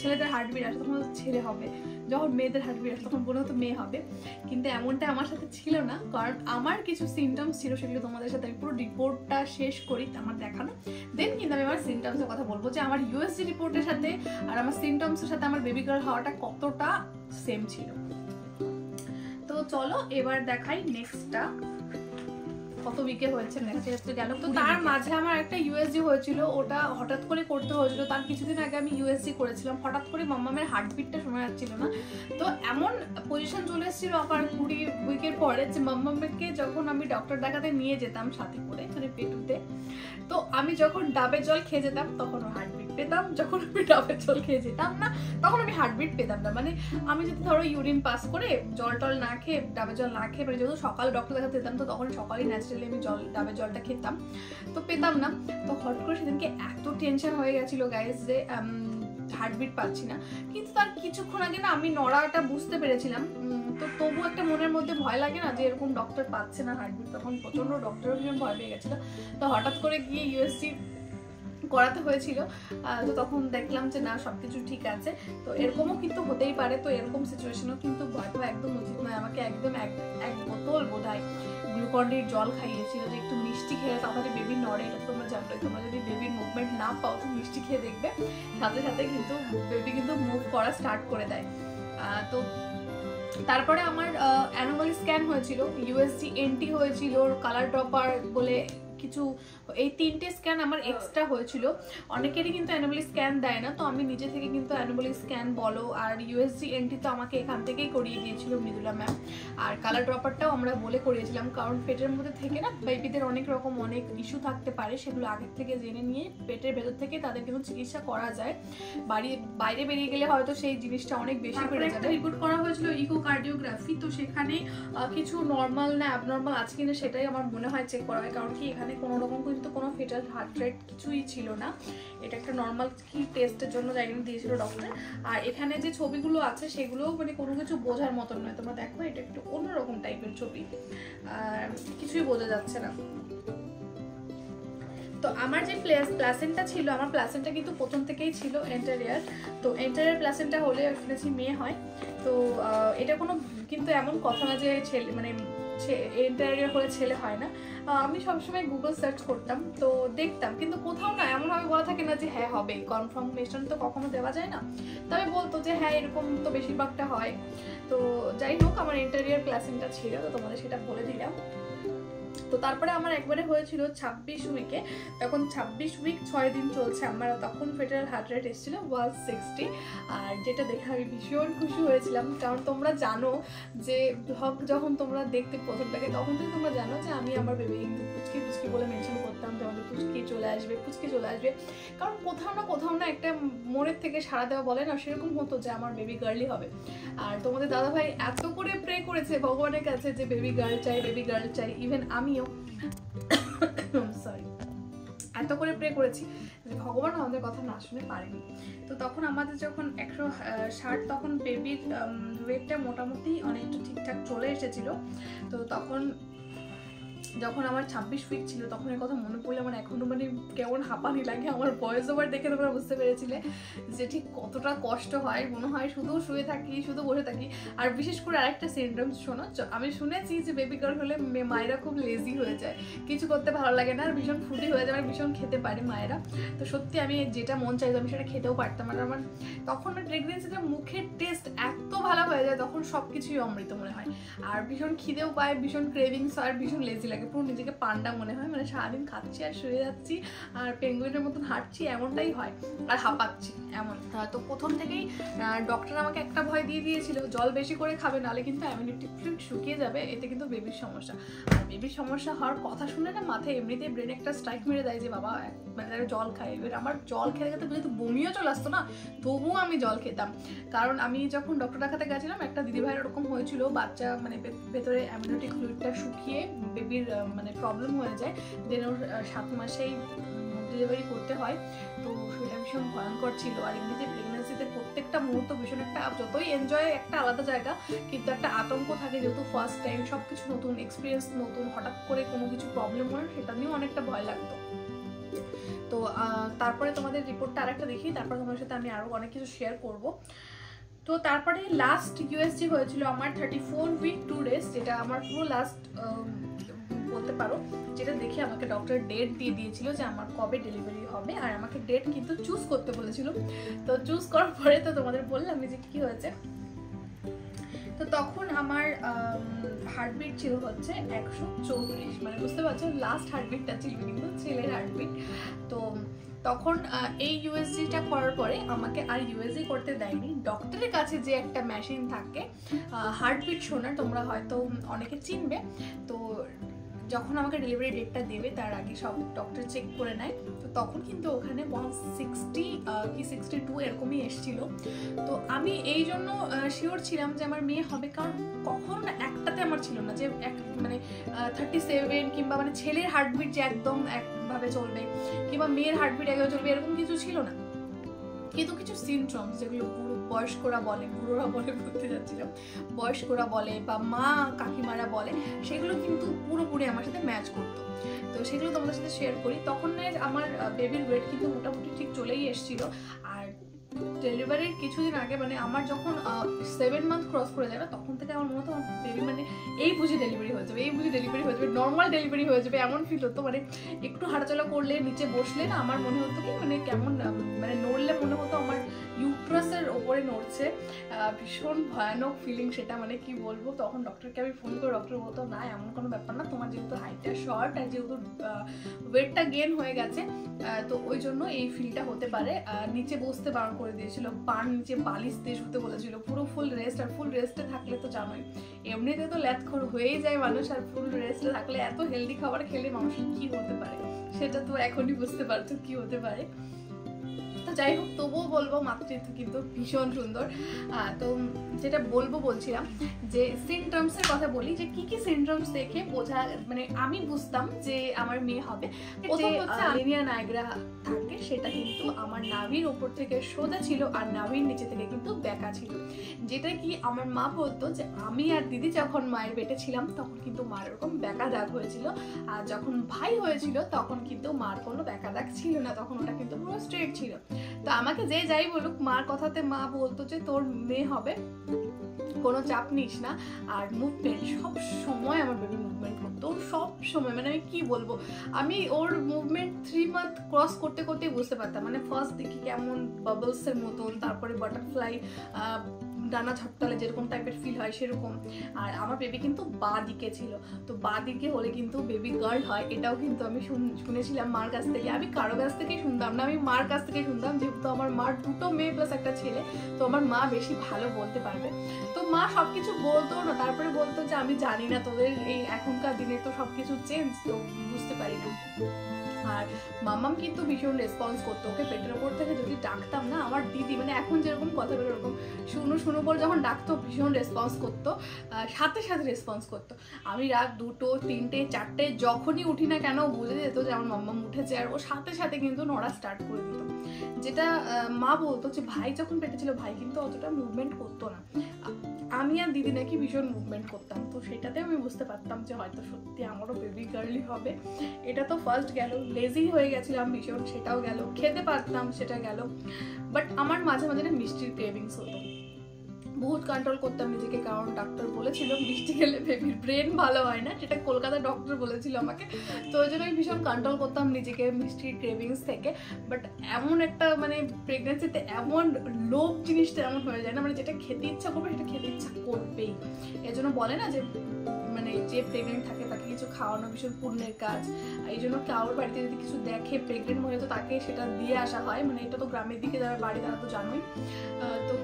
ছেলেদের হার্টবিট আসে তখন ছেলে হবে, যখন মেয়েদের হার্টবিট আসে তখন মনে হতো মেয়ে হবে, কিন্তু এমনটা আমার সাথে ছিল না। কারণ আমার কিছু সিমটমস ছিল, সেগুলো তোমাদের সাথে আমি পুরো রিপোর্টটা শেষ করি আমার দেখানো, দেন কিন্তু আমি আমার সিমটমসের কথা বলবো যে আমার ইউএসজি রিপোর্টের সাথে আর আমার সিমটমসের সাথে আমার বেবি গার্ল হওয়াটা কতটা সেম ছিল। তো চলো এবার দেখাই নেক্সটটা কত উইকে হয়েছে। নেক্সট গেল, তো তার মাঝে আমার একটা ইউএসজি হয়েছিল, ওটা হঠাৎ করে করতে হয়েছিল। তার কিছুদিন আগে আমি ইউএসজি করেছিলাম, হঠাৎ করে মাম্মামের হার্টবিটটা শোনা যাচ্ছিল না। তো এমন পজিশন চলে এসেছিল আবার 20 উইকের পরে যে মাম্মামকে যখন আমি ডক্টর দেখাতে নিয়ে যেতাম সাথে করে, মানে পেটুতে, তো আমি যখন ডাবের জল খেয়ে যেতাম তখন হার্টবিট পেতাম, যখন আমি ডাবের জল খেয়ে যেতাম না তখন আমি হার্টবিট পেতাম না। মানে আমি যদি ধরো ইউরিন পাস করে জল টল না খেয়ে, ডাবের জল না খেয়ে, মানে যেহেতু সকালে ডক্টর দেখাতে যেতাম তো তখন সকালেই ন্যাচারালি আমি ডাবের জলটা খেতাম, তো পেতাম না। তো হট করে সেদিনকে এত টেনশন হয়ে গেছিল গাইস যে হার্টবিট পাচ্ছি না। কিন্তু তার কিছুক্ষণ আগে না আমি নড়াটা বুঝতে পেরেছিলাম, তো তবু একটা মনের মধ্যে ভয় লাগে না যে এরকম ডক্টর পাচ্ছে না হার্টবিট, তখন প্রচন্ড ডক্টরের ভীষণ ভয় পেয়ে গেছিল। তো হঠাৎ করে গিয়ে ইউএসজি করাতে হয়েছিল, তো তখন দেখলাম যে না সবকিছু ঠিক আছে। তো এরকমও কিন্তু হতেই পারে, তো এরকম সিচুয়েশনও কিন্তু ভয় পাওয়া একদম উচিত নয়। আমাকে একদম এক বোতল বোধহয় গ্লুকন-ডির জল খাইয়েছিল যে একটু মিষ্টি খেলে তাহলে বেবি নড়ে। এটা তোমরা জানবে, তোমরা যদি বেবির মুভমেন্ট না পাও তো মিষ্টি খেয়ে দেখবে, সাথে সাথে কিন্তু বেবি কিন্তু মুভ করা স্টার্ট করে দেয়। তো তারপরে আমার অ্যানোমালি স্ক্যান হয়েছিল, ইউএসজি এনটি হয়েছিল, কালার ড্রপার বলে কিছু, এই 3টে স্ক্যান আমার এক্সট্রা হয়েছিল। অনেকেরই কিন্তু অ্যানোমালি স্ক্যান দেয় না, তো আমি নিজে থেকে কিন্তু অ্যানোমালি স্ক্যান বলো আর ইউএসজি এনটি তো আমাকে এখান থেকেই করিয়ে দিয়েছিল মৃদুলা ম্যাম। আর কালার ড্রপারটাও আমরা বলে করিয়েছিলাম, কারণ পেটের মধ্যে থেকে না বেবিদের অনেক রকম অনেক ইস্যু থাকতে পারে, সেগুলো আগের থেকে জেনে নিয়ে পেটের ভেতর থেকে তাদের কিন্তু চিকিৎসা করা যায়। বাইরে বেরিয়ে গেলে হয়তো সেই জিনিসটা অনেক বেশি বেড়ে যাবে। রিপোর্ট করা হয়েছিল ইকোকার্ডিওগ্রাফি, তো সেখানে কিছু নর্মাল না অ্যাবনর্মাল আছে কিনা সেটাই আমার মনে হয় চেক করা হয়, কারণ কি এখানে কোনো রকম কিন্তু কোনো ফেটাল হার্ট রেট কিছুই ছিল না। এটা একটা নর্মাল কি টেস্টের জন্য জায়গা দিয়েছিল ডক্টর। আর এখানে যে ছবিগুলো আছে সেগুলোও মানে কোনো কিছু বোঝার মতন নয়, তোমরা দেখো এটা একটু অন্যরকম টাইপের ছবি, আর কিছুই বোঝা যাচ্ছে না। তো আমার যে প্লাসেন্টা ছিল, আমার প্লাসেন্টা কিন্তু প্রথম থেকেই ছিল এন্টারিয়ার। তো এন্টারিয়ার প্লাসেন্টা হলে শুনেছি মেয়ে হয়, তো এটা কোনো কিন্তু এমন কথা না যে ছেলে মানে এন্টারিয়ার হলে ছেলে হয় না। আমি সবসময় গুগল সার্চ করতাম, তো দেখতাম, কিন্তু কোথাও না এমনভাবে বলা থাকে না যে হ্যাঁ হবে, কনফার্মেশন তো কখনো দেওয়া যায় না। তবে বলতো যে হ্যাঁ এরকম তো বেশিরভাগটা হয়। তো যাই হোক, আমার এন্টারিয়ার প্লাসেন্টা ছিল, তো তোমাদের সেটা বলে দিলাম। তো তারপরে আমার একবারে হয়েছিল 26 উইকে, তখন 26 উইক 6 দিন চলছে আমার, তখন ফেটাল হার্ট রেট এসেছিল 160। আর যেটা দেখে আমি ভীষণ খুশি হয়েছিলাম, কারণ তোমরা জানো যে ব্লগ যখন তোমরা দেখতে প্রথম থাকে তখন থেকে তোমরা জানো যে আমি আমার বেবি কিন্তু পুচকি পুচকি বলে মেনশন করতাম যে আমাদের পুচকি চলে আসবে, পুচকি চলে আসবে, কারণ কোথাও না একটা মনের থেকে সাড়া দেওয়া বলে না, সেরকম হতো যে আমার বেবি গার্লই হবে। আর তোমাদের দাদাভাই এত করে প্রে করেছে ভগবানের কাছে যে বেবি গার্ল চাই, বেবি গার্ল চাই, ইভেন আমিও সরি এত করে প্রে করেছি যে ভগবান আমাদের কথা না শুনে পারেনি। তো তখন আমাদের যখন 160, তখন বেবির ওয়েটটা মোটামুটি অনেকটা ঠিকঠাক চলে এসেছিল। তো তখন যখন আমার 26 উইক ছিল তখন এর কথা মনে পড়লে আমার এখনো মানে কেমন হাঁপানি লাগে। আমার ভয়েস ওভার দেখে তোমরা বুঝতে পেরেছিলে যে ঠিক কতটা কষ্ট হয়, মনে হয় শুধু শুয়ে থাকি, শুধু বসে থাকি। আর বিশেষ করে আরেকটা সিনড্রোম শোনো, আমি শুনেছি যে বেবি গার্ল হলে মায়েরা খুব লেজি হয়ে যায়, কিছু করতে ভালো লাগে না, আর ভীষণ ফুটি হয়ে যায়, ভীষণ খেতে পারে মায়েরা। তো সত্যি আমি যেটা মন চাইতো আমি সেটা খেতেও পারতাম। আর আমার তখন প্রেগনেন্সিতে মুখের টেস্ট এত ভালো হয়ে যায়, তখন সব কিছুই অমৃত মনে হয়, আর ভীষণ খিদেও পায়, ভীষণ ক্রেভিংস হয়, আর ভীষণ লেজি লাগে, পুরো নিজেকে পান্ডা মনে হয়, মানে সারাদিন খাচ্ছি আর শুয়ে যাচ্ছি আর পেঙ্গুইনের মতন হাঁটছি, এমনটাই হয়, আর হাঁপাচ্ছি এমন। তো প্রথম থেকেই ডক্টর আমাকে একটা ভয় দিয়ে দিয়েছিল, জল বেশি করে খাবে, নাহলে কিন্তু ইমিউনিটি শুকিয়ে যাবে, এতে কিন্তু বেবির সমস্যা। আর বেবির সমস্যা হওয়ার কথা শুনে না মাথায় এমনিতেই ব্রেন একটা স্ট্রাইক মেরে দেয় যে বাবা মানে জল খায়। এবার আমার জল খেতে খেতে যেহেতু বমিও চলে আসতো না, তবুও আমি জল খেতাম। কারণ আমি যখন ডক্টর দেখাতে গেছিলাম, একটা দিদিভাইয়ের ওরকম হয়েছিল, বাচ্চা মানে ভেতরে অ্যামিউনিটি ফ্লুইডটা শুকিয়ে বেবির মানে প্রবলেম হয়ে যায়, দেন ওর 7 মাসেই ডেলিভারি করতে হয়। তো সেটা ভীষণ ভয়ঙ্কর ছিল। আর এমনিতে প্রেগনেন্সিতে প্রত্যেকটা মুহূর্ত ভীষণ একটা, যতই এনজয় একটা আলাদা জায়গা, কিন্তু একটা আতঙ্ক থাকে, যেহেতু ফার্স্ট টাইম, সব কিছু নতুন, এক্সপিরিয়েন্স নতুন, হঠাৎ করে কোনো কিছু প্রবলেম হলে সেটা নিয়েও অনেকটা ভয় লাগতো। তো তারপরে তোমাদের রিপোর্টটা আরেকটা দেখি, তারপরে তোমার সাথে আমি আরও অনেক কিছু শেয়ার করব। তো তারপরে লাস্ট ইউএসজি হয়েছিল আমার 34 উইক 2 ডেজ, যেটা আমার পুরো লাস্ট বলতে পারো, যেটা দেখে আমাকে ডক্টর ডেট দিয়ে দিয়েছিল যে আমার কবে ডেলিভারি হবে, আর আমাকে ডেট কিন্তু চুজ করতে বলেছিল। তো চুজ করার পরে তো তোমাদের বললাম যে কি হয়েছে। তো তখন আমার হার্টবিট ছিল হচ্ছে 134, মানে বুঝতে পারছো লাস্ট হার্টবিটটা ছিল কিন্তু ছেলের হার্টবিট। তো তখন এই ইউএসজিটা করার পরে আমাকে আর ইউএসজি করতে দেয়নি। ডক্টরের কাছে যে একটা মেশিন থাকে হার্টবিট শোনার, তোমরা হয়তো অনেকে চিনবে। তো যখন আমাকে ডেলিভারি ডেটটা দেবে তার আগে সব ডক্টর চেক করে নেয়। তো তখন কিন্তু ওখানে 160 কি 62 এরকমই এসেছিল। তো আমি এই জন্য শিওর ছিলাম যে আমার মেয়ে হবে, কারণ কখন একটাতে আমার ছিল না যে মানে 37 কিংবা মানে ছেলের হার্টবিট যে একদম একভাবে চলবে কিংবা মেয়ের হার্টবিট একভাবে চলবে, এরকম কিছু ছিল না। কিন্তু কিছু সিমটমস যেগুলো বয়স্করা বলে, বুড়োরা বলে, বলতে যাচ্ছিলাম, বয়স্করা বলে বা মা কাকিমারা বলে, সেগুলো কিন্তু পুরোপুরি আমার সাথে ম্যাচ করতো। তো সেগুলো তোমাদের সাথে শেয়ার করি। তখন আমার বেবির ওয়েট কিন্তু মোটামুটি ঠিক চলেই এসেছিল। আর ডেলিভারির কিছুদিন আগে, মানে আমার যখন 7 মান্থ ক্রস করে যাবে, তখন থেকে আমার মনে হতো আমার বেবি মানে এই বুঝে ডেলিভারি হয়ে যাবে, এই বুঝে ডেলিভারি হয়ে যাবে, নর্মাল ডেলিভারি হয়ে যাবে, এমন ফিল হতো। মানে একটু হাঁটাচলা করলে, নিচে বসলে না আমার মনে হতো কি মানে কেমন, মানে নড়লে মনে হতো আমার ইউট্রাসের ওপরে নড়ছে। ভীষণ ভয়ানক ফিলিং সেটা, মানে কি বলবো। তখন ডক্টরকে আমি ফোন করে, ডক্টর বলতো না এমন কোনো ব্যাপার না, তোমার যেহেতু হাইটটা শর্ট আর যেহেতু ওয়েটটা গেন হয়ে গেছে, তো ওই জন্য এই ফিলটা হতে পারে। নিচে বসতে বারণ করে দিয়েছিল, পান নিচে বালিশ দিয়ে শুতে বলেছিল, পুরো ফুল রেস্ট। আর ফুল রেস্টে থাকলে তো জানোই এমনিতে তো ল্যাথখোর হয়েই যায় মানুষ, আর ফুল রেস্টে থাকলে এত হেলদি খাবার খেলে মানুষের কি হতে পারে সেটা তো এখনই বুঝতে পারছো কি হতে পারে। তো যাই হোক, তবুও বলবো মাতৃত্ব কিন্তু ভীষণ সুন্দর। তো যেটা বলছিলাম যে সিমটমসের কথা বলি, যে কি কি সিমটমস দেখে বোঝা, মানে আমি বুঝতাম যে আমার মেয়ে হবে। প্রথম হচ্ছে আলিনিয়া নাইগ্রা থাকে, সেটা কিন্তু আমার নাভির ওপর থেকে সোজা ছিল আর নাভির নিচে থেকে কিন্তু বেঁকা ছিল, যেটা কি আমার মা বলতো যে আমি আর দিদি যখন মায়ের পেটে ছিলাম তখন কিন্তু মার এরকম বেঁকা দাগ হয়েছিল, আর যখন ভাই হয়েছিল তখন কিন্তু মার কোনো বেঁকা দাগ ছিল না, তখন ওটা কিন্তু পুরো স্ট্রেট ছিল। তো আমাকে যে যাই বলুক, মার কথাতে মা বলতো যে তোর মেয়ে হবে, কোনো চাপ নিস না। আর মুভমেন্ট সব সময় আমার বেবি মুভমেন্ট করতো, সব সময়, মানে আমি কি বলবো, আমি ওর মুভমেন্ট 3 মান্থ ক্রস করতে করতেই বুঝতে পারতাম। মানে ফার্স্ট দেখি কেমন বাবলসের মতন, তারপরে বাটারফ্লাই ডানা ঝটকালে যেরকম টাইপের ফিল হয় সেরকম। আর আমার বেবি কিন্তু বাঁ দিকে ছিল, তো বাঁ দিকে হলে কিন্তু বেবি গার্ল হয়, এটাও কিন্তু আমি শুনেছিলাম মার কাছ থেকে। আমি কারো কাছ থেকেই শুনতাম না, আমি মার কাছ থেকে শুনতাম, যেহেতু আমার মার 2টো মেয়ে প্লাস একটা ছেলে, তো আমার মা বেশি ভালো বলতে পারবে। তো মা সবকিছু বলতো না, তারপরে বলতো যে আমি জানি না, তোদের এই এখনকার দিনে তো সবকিছু চেঞ্জ, তো বুঝতে পারি না। আর মাম্মাম কিন্তু ভীষণ রেসপন্স করতো, ওকে পেটের ওপর থেকে যদি ডাকতাম না, আমার দিদি মানে এখন যেরকম কথা বলে ওরকম শুনো শুনো বলে যখন ডাকতো ভীষণ রেসপন্স করতো, সাথে সাথে রেসপন্স করতো। আমি রাত 2টো 3টে 4টে যখনই উঠি না কেন বুঝে যেত যে আমার মাম্মাম উঠেছে, আর ও সাথে সাথে কিন্তু নড়া স্টার্ট করে দিত। যেটা মা বলতো যে ভাই যখন পেটে ছিল ভাই কিন্তু অতটা মুভমেন্ট করতো না, আমি আর দিদি নাকি ভীষণ মুভমেন্ট করতাম। তো সেটাতে আমি বুঝতে পারতাম যে হয়তো সত্যি আমারও বেবি গার্লই হবে। এটা তো ফার্স্ট গেল, লেজি হয়ে গেছিলাম ভীষণ, সেটাও গেল, খেতে পারতাম সেটা গেল। বাট আমার মাঝে মাঝে না মিষ্টির ক্রেভিংস হতো, বহুত কন্ট্রোল করতাম নিজেকে, কারণ ডাক্তার বলেছিল মিষ্টি খেলে বেবির ব্রেন ভালো হয় না, যেটা কলকাতার ডক্টর বলেছিল আমাকে। তো ওই জন্য আমি ভীষণ কন্ট্রোল করতাম নিজেকে মিষ্টির ক্রেভিংস থেকে। বাট এমন একটা মানে প্রেগনেন্সিতে এমন লোভ জিনিসটা এমন হয়ে যায় না, মানে যেটা খেতে ইচ্ছা করবে সেটা খেতে ইচ্ছা করবেই। এর জন্য বলে না যে মানে যে প্রেগনেন্ট থাকে তাকে কিছু খাওয়ানো ভীষণ পুণ্যের কাজ। এই জন্য কারোর বাড়িতে যদি কিছু দেখে প্রেগনেন্ট হয়ে, তো তাকে সেটা দিয়ে আসা হয়। মানে এটা তো গ্রামের দিকে যারা বাড়ি তারা তো জানোই। তো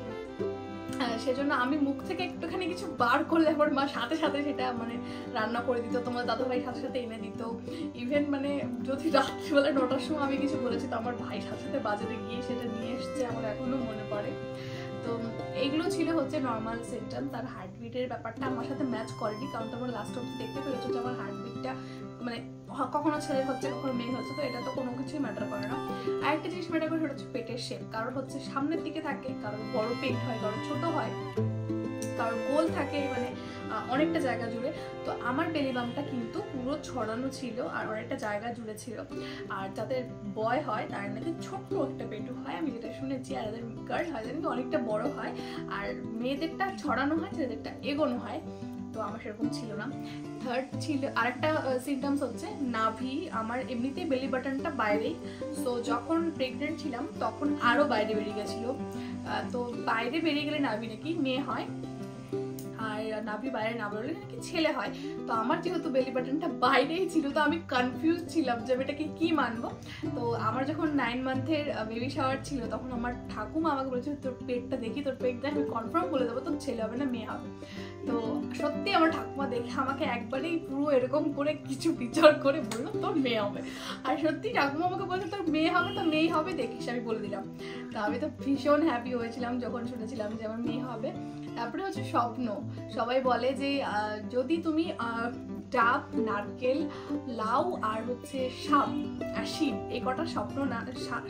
সেজন্য আমি মুখ থেকে একটুখানি কিছু বার করলে আমার মা সাথে সাথে সেটা মানে রান্না করে দিত, তোমার দাদাভাই সাথে সাথে এনে দিত। ইভেন মানে যদি রাত্রিবেলা 9টার সময় আমি কিছু বলেছি তো আমার ভাই সাথে সাথে বাজারে গিয়ে সেটা নিয়ে এসছে, আমার এখনো মনে পড়ে। তো এইগুলো ছিল হচ্ছে নর্মাল সিমটম। তার হার্টবিটের ব্যাপারটা আমার সাথে ম্যাচ করেনি, কারণ তোমরা লাস্ট অবধি দেখতে পেরেছো যে আমার হার্টবিটটা মানে কখনো ছেলে হচ্ছে কখনো মেয়ে হচ্ছে, তো এটা তো কোনো কিছুই ম্যাটার করে না। আরেকটা জিনিস ম্যাটার করে সেটা হচ্ছে পেটের শেপ। কারোর হচ্ছে সামনের দিকে থাকে, কারোর বড় পেট হয়, কারোর ছোট হয়, কারোর গোল থাকে, মানে অনেকটা জায়গা জুড়ে। তো আমার বেলি বামটা কিন্তু পুরো ছড়ানো ছিল আর অনেকটা জায়গা জুড়ে ছিল। আর যাদের বয় হয় তার নাকি ছোট্ট একটা পেটু হয়, আমি যেটা শুনেছি। আর যাদের গার্ল হয় তাদের অনেকটা বড় হয়, আর মেয়েদেরটা ছড়ানো হয়, ছেলেদেরটা এগোনো হয়। তো আমার সেরকম ছিল না। থার্ড ছিল আরেকটা সিমটমস হচ্ছে নাভি। আমার এমনিতেই বেলি বাটনটা বাইরেই, সো যখন প্রেগনেন্ট ছিলাম তখন আরও বাইরে বেরিয়ে গেছিলো। তো বাইরে বেরিয়ে গেলে নাভি নাকি মেয়ে হয়, আর নাভি বাইরে না বেরোলে নাকি ছেলে হয়। তো আমার যেহেতু বেলি বাটনটা বাইরেই ছিল, তো আমি কনফিউজ ছিলাম যে আমি এটাকে কি মানবো। তো আমার যখন 9 মান্থের বেবি শাওয়ার ছিল তখন আমার ঠাকুমা আমাকে বলেছিল তোর পেটটা দেখি, তোর পেটটা আমি কনফার্ম বলে দেবো তোর ছেলে হবে না মেয়ে হবে। তো সত্যি আমার ঠাকুমা দেখে আমাকে একবারেই পুরো এরকম করে কিছু বিচার করে বললো তোর মেয়ে হবে। আর সত্যি ঠাকুমা আমাকে বলছে তোর মেয়ে হবে, তো মেয়ে হবে দেখিস, আমি বলে দিলাম। তো আমি তো ভীষণ হ্যাপি হয়েছিলাম যখন শুনেছিলাম যে আমার মেয়ে হবে। তারপরে হচ্ছে স্বপ্ন। সবাই বলে যে যদি তুমি ডাব, নারকেল, লাউ আর হচ্ছে সাপ আর শিব এই কটা স্বপ্ন না,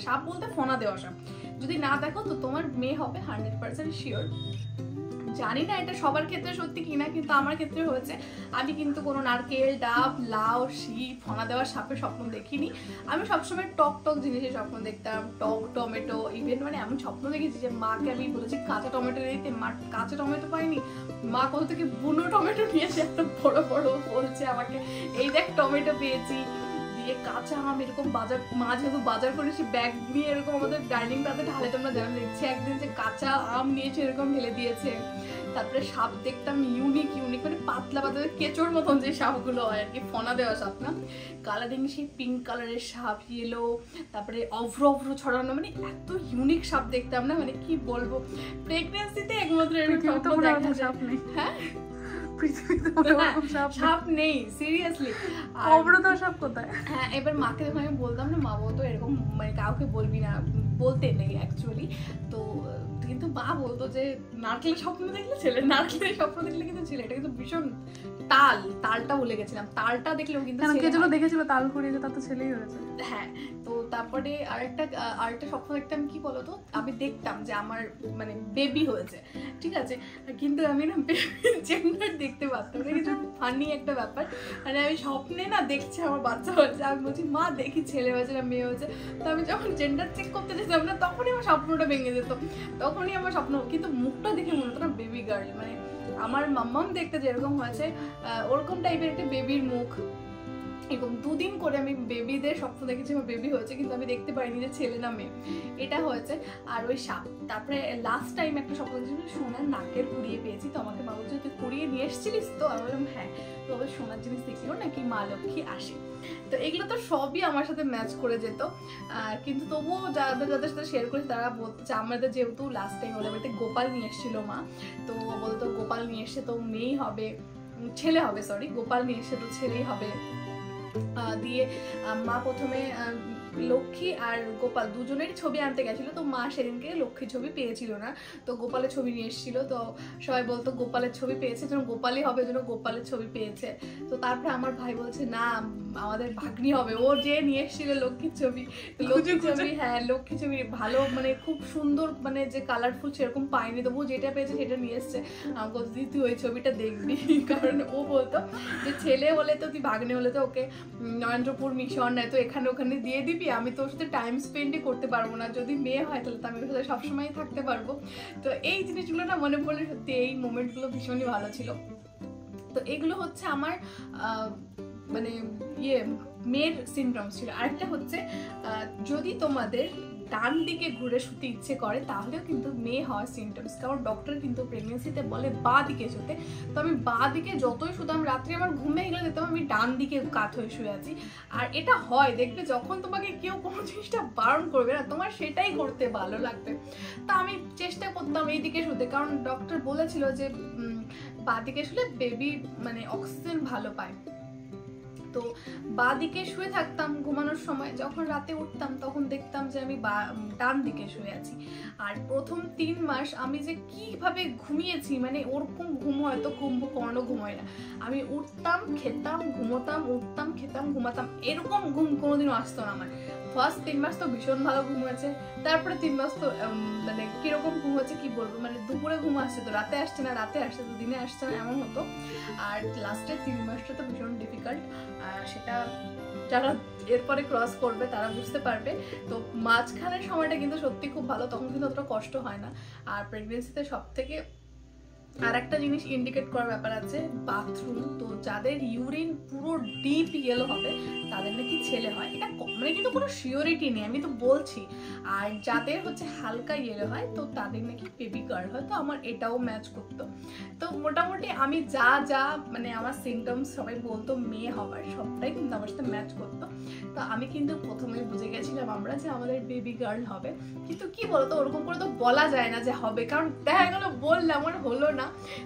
সাপ বলতে ফোনা দেওয়া সাপ, যদি না দেখো তো তোমার মেয়ে হবে 100% শিওর। জানি না এটা সবার ক্ষেত্রে সত্যি কিনা, কিন্তু আমার ক্ষেত্রে হয়েছে। আমি কিন্তু কোনো নারকেল, ডাব, লাউ, শিব, ফোনা দেওয়ার সাপের স্বপ্ন দেখিনি। আমি সবসময় টক টক জিনিসের স্বপ্ন দেখতাম, টক টমেটো, ইভেন মানে এমন স্বপ্ন দেখেছি যে মাকে আমি বলেছি কাঁচা টমেটো দিতে, মা কাঁচা টমেটো পাইনি, মা কোথা থেকে বুনো টমেটো নিয়েছে এত বড় বড়, বলছে আমাকে এই দেখ টমেটো পেয়েছি। দিয়ে কাঁচা আম এরকম বাজার, মা যেহেতু বাজার করেছি ব্যাগ নিয়ে এরকম আমাদের ডাইনিং টাতে ঢালে, তোমরা জানো দেখছি একদিন যে কাঁচা আম নিয়েছে এরকম ঢেলে দিয়েছে। তারপরে সাপ দেখতাম ইউনিক মানে পাতলা পাতলা কেঁচোর মতন যে সাপগুলো হয় আর কি, ফোনা দেওয়া সাপ না, কালারিং সেই পিঙ্ক কালারের সাপ, ইয়েলো, তারপরে অভ্র অভ্র ছড়ানো, মানে এত ইউনিক সাপ দেখতাম না, মানে কি বলবো। প্রেগনেন্সিতে একমাত্র সাপ নেই। হ্যাঁ সাপ নেই সিরিয়াসলি। সাপ কোথায়? হ্যাঁ এবার মাকে যখন আমি বলতাম না, মা বলতো এরকম মানে কাউকে বলবি না, বলতে নেই অ্যাকচুয়ালি। তো কিন্তু মা বলতো যে নারকেলের স্বপ্ন দেখলে ছেলে, নারকেলের স্বপ্ন দেখলে কিন্তু ছেলে। এটা কিন্তু ভীষণ তালটা বলে গেছিলাম, তালটা দেখলেও কিন্তু দেখেছিল তাল করিয়েছে, তার তো ছেলেই হয়েছে। হ্যাঁ তো তারপরে আরেকটা স্বপ্ন দেখতাম, কি বলতো, আমি দেখতাম যে আমার মানে বেবি হয়েছে, ঠিক আছে, কিন্তু আমি না বেবির জেন্ডার দেখতে পারতাম না। কিছু ফানি একটা ব্যাপার, মানে আমি স্বপ্নে না দেখছি আমার বাচ্চা হয়েছে, আমি বলছি মা দেখি ছেলে হয়েছে না মেয়ে হয়েছে। তো আমি যখন জেন্ডার চেক করতে যেতাম না তখনই আমার স্বপ্নটা ভেঙে যেত, তখনই আমার স্বপ্ন, কিন্তু মুখটা দেখে মনে হতো না বেবি গার্ল, মানে আমার মাম্মাম দেখতে যেরকম হয়েছে ওরকম টাইপের একটা বেবির মুখ। এরকম 2 দিন করে আমি বেবিদের স্বপ্ন দেখেছি আমার বেবি হয়েছে, কিন্তু আমি দেখতে পাইনি যে ছেলে না মেয়ে, এটা হয়েছে। আর ওই সাপ। তারপরে লাস্ট টাইম একটা স্বপ্ন দেখেছি সোনার নাকের কুড়িয়ে পেয়েছি, তো আমাকে মা বলছে তুই কুড়িয়ে নিয়ে এসেছিলিস, তো আমি বললাম হ্যাঁ। তো আবার সোনার জিনিস দেখলো নাকি মা লক্ষ্মী আসে। তো এগুলো তো সবই আমার সাথে ম্যাচ করে যেত, কিন্তু তবুও যাদের সাথে শেয়ার করেছি তারা বলছে আমাদের যেহেতু লাস্ট টাইম ওদের বাড়িতে গোপাল নিয়ে এসেছিল মা, তো বলতো গোপাল নিয়ে এসে তো মেয়েই হবে, ছেলে হবে, সরি গোপাল নিয়ে এসে তো ছেলেই হবে। দিয়ে মা প্রথমে লক্ষ্মী আর গোপাল দুজনেরই ছবি আনতে গেছিলো, তো মা সেদিনকে লক্ষ্মীর ছবি পেয়েছিল না, তো গোপালের ছবি নিয়ে এসেছিল। তো সবাই বলতো গোপালের ছবি পেয়েছে যেন গোপালই হবে, যেন গোপালের ছবি পেয়েছে। তো তারপরে আমার ভাই বলছে না আমাদের ভাগ্নি হবে, ও যে নিয়ে এসেছিল লক্ষ্মীর ছবি, লক্ষ্মীর ছবি, হ্যাঁ লক্ষ্মীর ছবি ভালো, মানে খুব সুন্দর, মানে যে কালারফুল সেরকম পাইনি, তবু যেটা পেয়েছে সেটা নিয়ে এসছে। আমাকে বলতো দিদি তুই ওই ছবিটা দেখবি, কারণ ও বলতো যে ছেলে হলে তো তুই ভাগ্নি হলে তো ওকে নরেন্দ্রপুর মিশন নেয়, তো এখানে ওখানে দিয়ে দিবি, আমি তোর সাথে টাইম স্পেন্ডই করতে পারবো না, যদি মেয়ে হয় তাহলে তো আমি ওর সাথে সবসময় থাকতে পারবো। তো এই জিনিসগুলো না মনে পড়লে সত্যি এই মোমেন্টগুলো ভীষণই ভালো ছিল। তো এগুলো হচ্ছে আমার মানে মেয়ের সিমটমস ছিল। আরেকটা হচ্ছে যদি তোমাদের ডান দিকে ঘুরে শুতে ইচ্ছে করে তাহলেও কিন্তু মেয়ে হওয়ার সিমটমস, কারণ ডক্টর কিন্তু প্রেগনেন্সিতে বলে বা দিকে শুতে। তো আমি বা দিকে যতই শুতাম রাত্রে আমার ঘুমে গেলে দেখতাম আমি ডান দিকে কাত হয়ে শুয়ে আছি। আর এটা হয় দেখবে যখন তোমাকে কেউ কোনো জিনিসটা বারণ করবে না তোমার সেটাই করতে ভালো লাগবে। তা আমি চেষ্টা করতাম এই দিকে শুতে, কারণ ডক্টর বলেছিল যে বা দিকে শুলে বেবি মানে অক্সিজেন ভালো পায়। তো বাঁ দিকে শুয়ে থাকতাম ঘুমানোর সময়, যখন রাতে উঠতাম তখন দেখতাম যে আমি ডান দিকে শুয়ে আছি। আর প্রথম 3 মাস আমি যে কিভাবে ঘুমিয়েছি, মানে ওরকম ঘুম হয়তো কুম্ভকর্ণ ঘুম হয় না। আমি উঠতাম, খেতাম, ঘুমোতাম, উঠতাম, খেতাম, ঘুমাতাম, এরকম ঘুম কোনোদিনও আসতো না আমার। ফার্স্ট 3 মাস তো ভীষণ ভালো ঘুম হয়েছে, তারপরে 3 মাস তো মানে কিরকম ঘুম হচ্ছে কি বলবো, মানে দুপুরে ঘুম আসছে তো রাতে আসছে না, রাতে আসছে তো দিনে আসছে না, এমন হতো। আর লাস্টের 3 মাসটা তো ভীষণ ডিফিকাল্ট, সেটা যারা এরপরে ক্রস করবে তারা বুঝতে পারবে। তো মাঝখানের সময়টা কিন্তু সত্যি খুব ভালো, তখন কিন্তু অতটা কষ্ট হয় না। আর প্রেগনেন্সিতে সব থেকে আর একটা জিনিস ইন্ডিকেট করার ব্যাপার আছে, বাথরুম। তো যাদের ইউরিন পুরো ডিপ ইয়েলো হবে তাদের নাকি ছেলে হয়, এটা মানে কিন্তু কোনো শিওরিটি নেই, আমি তো বলছি। আর যাদের হচ্ছে হালকা ইয়েলো হয় তো তাদের নাকি বেবি গার্ল হয়। তো আমার এটাও ম্যাচ করতো। তো মোটামুটি আমি যা যা মানে আমার সিমটমস সবাই বলতো মেয়ে হবার, সবটাই কিন্তু আমার সাথে ম্যাচ করতো। তো আমি কিন্তু প্রথমেই বুঝে গেছিলাম আমরা যে আমাদের বেবি গার্ল হবে। কিন্তু কি বলতো, ওরকম করে তো বলা যায় না যে হবে, কারণ দেখা গেল বললাম আর হলো না,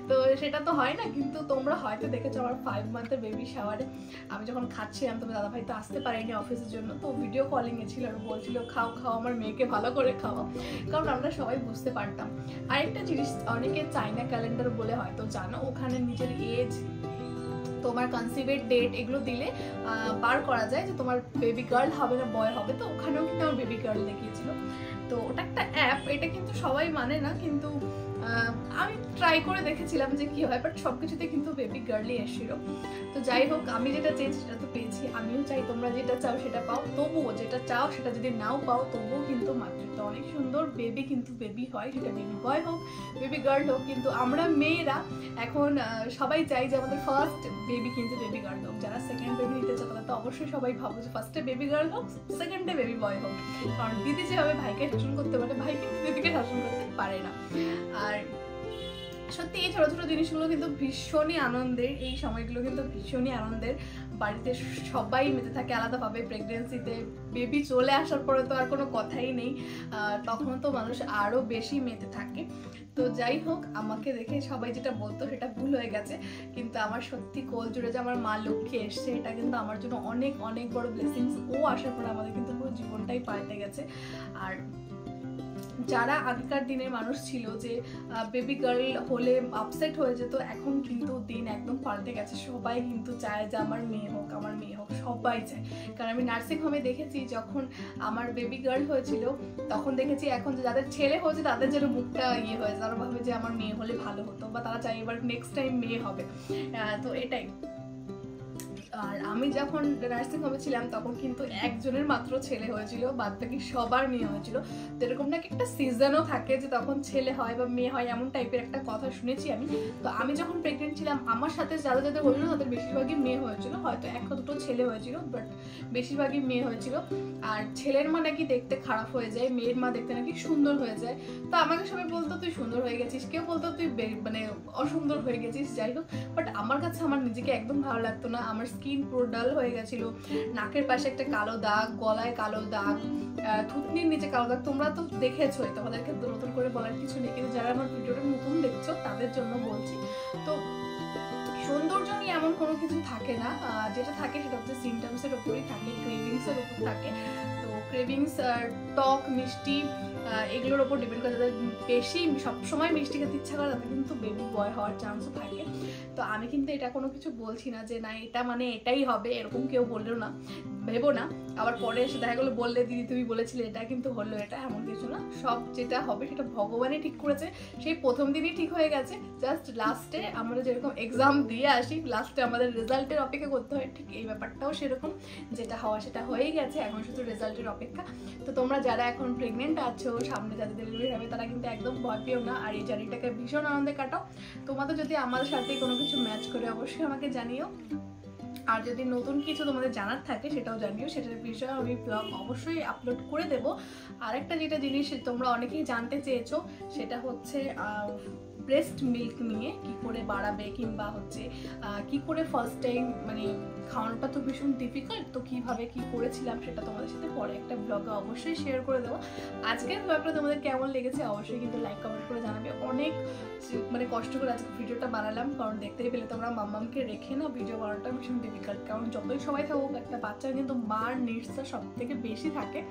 তো সেটা তো হয় না। কিন্তু তোমরা হয়তো দেখেছো আমার 5 মান্থের বেবি শাওয়ারে আমি যখন খাচ্ছিলাম, তোমার দাদাভাই তো আসতে পারেনি অফিসের জন্য, তো ভিডিও কলিং এ ছিল আর বলছিল খাও খাও আমার মেয়েকে ভালো করে খাওয়া, কারণ আমরা সবাই বুঝতে পারতাম। আরেকটা জিনিস, অনেকে চাইনা ক্যালেন্ডার বলে হয়তো জানো, ওখানে নিজের এজ, তোমার কনসিভের ডেট এগুলো দিলে বার করা যায় যে তোমার বেবি গার্ল হবে না বয় হবে। তো ওখানেও কিন্তু আমার বেবি গার্ল দেখিয়েছিল। তো ওটা একটা অ্যাপ, এটা কিন্তু সবাই মানে না, কিন্তু আমি ট্রাই করে দেখেছিলাম যে কি হয়, বাট সবকিছুতে কিন্তু বেবি গার্লই এসেছিল। তো যাই হোক, আমি যেটা চেয়েছি সেটা তো পেয়েছি। আমিও চাই তোমরা যেটা চাও সেটা পাও, তবুও যেটা চাও সেটা যদি নাও পাও তবুও কিন্তু মাতৃত্ব অনেক সুন্দর, বেবি কিন্তু বেবি হয়, সেটা বেবি বয় হোক বেবি গার্ল হোক। কিন্তু আমরা মেয়েরা এখন সবাই চাই যে আমাদের ফার্স্ট বেবি কিন্তু বেবি গার্ল হোক। যারা সেকেন্ড বেবি নিতে চায় তারা তো অবশ্যই সবাই ভাবো যে ফার্স্টে বেবি গার্ল হোক, সেকেন্ডে বেবি বয় হোক। কারণ দিদি যেভাবে ভাইকে শাসন করতে পারে, ভাই কিন্তু দিদিকে শাসন করতে পারে না। আর সত্যি এই ছোট ছোট জিনিসগুলো কিন্তু ভীষণই আনন্দের, এই সময়গুলো কিন্তু ভীষণই আনন্দের। বাড়িতে সবাই মেতে থাকে আলাদাভাবে। প্রেগনেন্সিতে বেবি চলে আসার পরে তো আর কোনো কথাই নেই, তখন তো মানুষ আরও বেশি মেতে থাকে। তো যাই হোক, আমাকে দেখে সবাই যেটা বলতো সেটা ভুল হয়ে গেছে, কিন্তু আমার সত্যি কোল জুড়ে যে আমার মা লক্ষ্মী এসছে এটা কিন্তু আমার জন্য অনেক অনেক বড় ব্লেসিংস। ও আসার পরে আমাদের কিন্তু পুরো জীবনটাই পাল্টে গেছে। আর যারা আগেকার দিনের মানুষ ছিল যে বেবি গার্ল হলে আপসেট হয়ে যেত, এখন কিন্তু দিন একদম পাল্টে গেছে। সবাই কিন্তু চায় যে আমার মেয়ে হোক, আমার মেয়ে হোক, সবাই চায়। কারণ আমি নার্সিং হোমে দেখেছি যখন আমার বেবি গার্ল হয়েছিল তখন দেখেছি এখন যে যাদের ছেলে হয়েছে তাদের যেন মুখটা ইয়ে হয়েছে, তারা ভাবে যে আমার মেয়ে হলে ভালো হতো, বা তারা চায় এবার নেক্সট টাইম মেয়ে হবে। তো এটাই। আর আমি যখন নার্সিং হোমে ছিলাম তখন কিন্তু একজনের মাত্র ছেলে হয়েছিল, বাদ বাকি সবার মেয়ে হয়েছিল। তো এরকম নাকি একটা সিজনও থাকে যে তখন ছেলে হয় বা মেয়ে হয়, এমন টাইপের একটা কথা শুনেছি আমি। তো আমি যখন প্রেগনেন্ট ছিলাম আমার সাথে যাদের যাদের হয়েছিল তাদের বেশিরভাগই মেয়ে হয়েছিল, হয়তো একটা দুটো ছেলে হয়েছিল, বাট বেশিরভাগই মেয়ে হয়েছিল। আর ছেলের মা নাকি দেখতে খারাপ হয়ে যায়, মেয়ের মা দেখতে নাকি সুন্দর হয়ে যায়। তো আমাকে সবাই বলতো তুই সুন্দর হয়ে গেছিস, কেউ বলতো তুই মানে অসুন্দর হয়ে গেছিস। যাই হোক, বাট আমার কাছে আমার নিজেকে একদম ভালো লাগতো না। আমার স্কিন পুরো ডাল হয়ে গেছিল, নাকের পাশে একটা কালো দাগ, গলায় কালো দাগ, থুতনির নিচে কালো দাগ। তোমরা তো দেখেছোই, তোমাদেরকে নতুন করে বলার কিছু নেই, কিন্তু যারা আমার ভিডিওটা নতুন দেখছো তাদের জন্য বলছি। তো সৌন্দর্য নিয়ে এমন কোনো কিছু থাকে না, যেটা থাকে সেটা হচ্ছে সিমটমসের উপরই থাকে, ক্রেভিংসের উপর থাকে। তো ক্রেভিংস টক মিষ্টি এগুলোর ওপর ডিপেন্ড করে। যাদের বেশি সবসময় মিষ্টি খেতে ইচ্ছা করে তাদের কিন্তু বেবি বয় হওয়ার চান্সও থাকে। তো আমি কিন্তু এটা কোনো কিছু বলছি না যে না এটা মানে এটাই হবে, এরকম কেউ বললো না, ভেবো না। আবার পরে এসে দেখা গেলো বললে দিদি তুমি বলেছিলে এটা কিন্তু হলো, এটা এমন কিছু না। সব যেটা হবে সেটা ভগবানই ঠিক করেছে, সেই প্রথম দিনই ঠিক হয়ে গেছে। জাস্ট লাস্টে আমরা যেরকম এক্সাম দিয়ে আসি, লাস্টে আমাদের রেজাল্টের অপেক্ষা করতে হয়, ঠিক এই ব্যাপারটাও সেরকম। যেটা হওয়া সেটা হয়েই গেছে, এখন শুধু রেজাল্টের অপেক্ষা। তো তোমরা যারা এখন প্রেগনেন্ট আছো, সামনে যাদের ডেলিভারি হবে, তারা কিন্তু একদম ভয় পেও না, আর এই জার্নিটাকে ভীষণ আনন্দে কাটাও। তোমাদের যদি আমার সাথে কোনো কিছু ম্যাচ করে অবশ্যই আমাকে জানিও। আর যদি নতুন কিছু তোমাদের জানার থাকে সেটাও জানিও, সেটার বিষয়ে আমি ব্লগ অবশ্যই আপলোড করে দেবো। আর একটা যেটা জিনিস তোমরা অনেকেই জানতে চেয়েছো সেটা হচ্ছে ব্রেস্ট মিল্ক নিয়ে কি করে বাড়াবে, কিংবা হচ্ছে কি করে ফার্স্ট টাইম মানে খাওয়ানোটা তো ভীষণ ডিফিকাল্ট, তো কীভাবে কী করেছিলাম সেটা তোমাদের সাথে পরে একটা ব্লগে অবশ্যই শেয়ার করে দেবো। আজকের ব্লগটা তোমাদের কেমন লেগেছে অবশ্যই কিন্তু লাইক কমেন্ট করে জানাবে। অনেক মানে কষ্ট করে আজকে ভিডিওটা বানালাম, কারণ দেখতেই পেলে তোমরা মাম্মামকে রেখে না ভিডিও বানানোটা ভীষণ ডিফিকাল্ট, কারণ যতই সবাই থাকুক একটা বাচ্চার কিন্তু মার নিডসটা সব থেকে বেশি থাকে।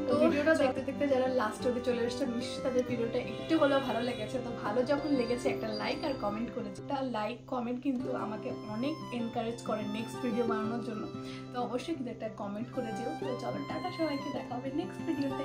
তো ভিডিওটা দেখতে দেখতে যারা লাস্ট অবধি চলে এসেছে নিশ্চয়ই তাদের ভিডিওটা একটু হলেও ভালো লেগেছে। তো ভালো যখন লেগেছে একটা লাইক আর কমেন্ট করেছে, একটা লাইক কমেন্ট কিন্তু আমাকে অনেক এনকারেজ করে নেক্সট ভিডিও বানানোর জন্য। তো অবশ্যই কিন্তু একটা কমেন্ট করে যেও। তো চলো টাটা, সবাইকে দেখা হবে নেক্সট ভিডিওতে।